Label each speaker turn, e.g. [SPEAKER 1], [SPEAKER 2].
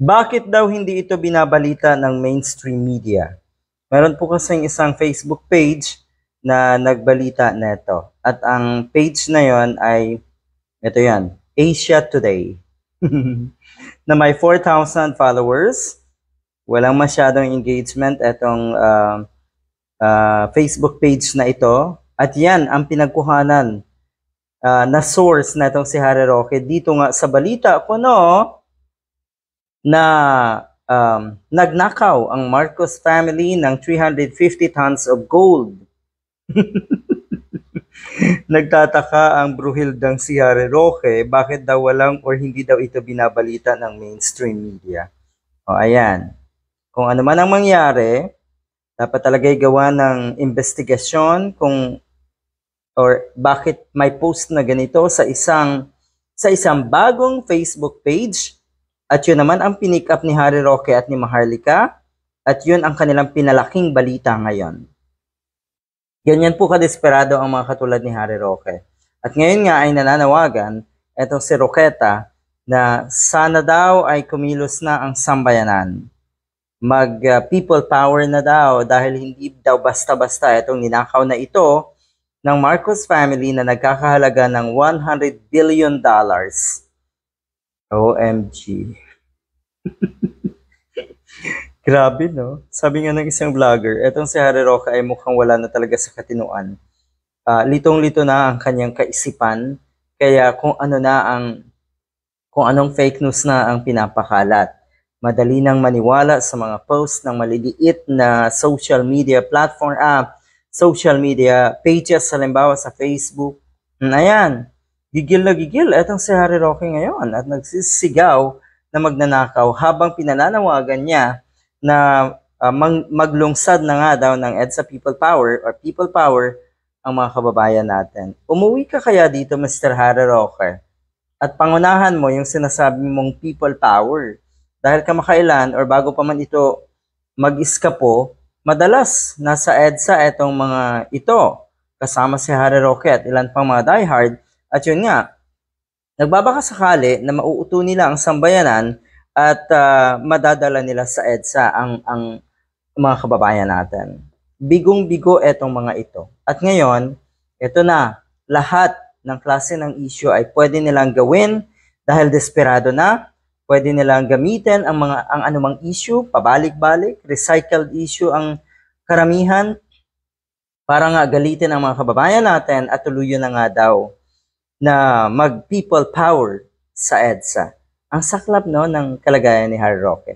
[SPEAKER 1] Bakit daw hindi ito binabalita ng mainstream media? Meron po kasing isang Facebook page na nagbalita neto. At ang page na yon ay, ito yan, Asia Today. Na may 4,000 followers. Walang masyadong engagement itong Facebook page na ito. At yan ang pinagkuhanan na source na itong si Harry Roque dito nga sa balita ko, no? Na nagnakaw ang Marcos family ng 350 tons of gold. Nagtataka ang bruhildang si Harry Roque, bakit daw walang or hindi daw ito binabalita ng mainstream media. O ayan, kung ano man ang mangyari, dapat talaga'y gawa ng investigasyon kung or bakit may post na ganito sa isang bagong Facebook page. At yun naman ang pinick up ni Harry Roque at ni Maharlika. At yun ang kanilang pinalaking balita ngayon. Ganyan po kadesperado ang mga katulad ni Harry Roque. At ngayon nga ay nananawagan etong si Roqueta na sana daw ay kumilos na ang sambayanan. Mag-people power na daw dahil hindi daw basta-basta itong ninakaw na ito ng Marcos family na nagkakahalaga ng $100 billion. OMG. Grabe, no? Sabi nga ng isang vlogger, etong si Harry Roque ay mukhang wala na talaga sa katinuan. Litong-lito na ang kanyang kaisipan, kaya kung anong fake news na ang pinapakalat. Madali nang maniwala sa mga post ng maliliit na social media platform, social media pages, halimbawa sa Facebook. Ayan, gigil na gigil etong si Harry Roque ngayon at nagsisigaw na magnanakaw habang pinananawagan niya na maglungsad na nga daw ng EDSA People Power or People Power ang mga kababayan natin. Umuwi ka kaya dito, Mr. Harry Roque, at pangunahan mo yung sinasabi mong People Power. Dahil kamakailan or bago pa man ito mag-iskapo, madalas nasa EDSA itong mga ito, kasama si Harry Roque at ilan pang mga diehard. At yun nga, nagbabaka sakali na mauuto nila ang sambayanan at madadala nila sa EDSA ang mga kababayan natin. Bigong-bigo etong mga ito. At ngayon, ito na, lahat ng klase ng issue ay pwede nilang gawin dahil desperado na. Pwede nilang gamitin ang anumang issue, pabalik-balik, recycled issue ang karamihan para nga galitin ang mga kababayan natin at tuluyan na nga daw na mag-people power sa EDSA. Ang saklap, no, ng kalagayan ni Harry Roque.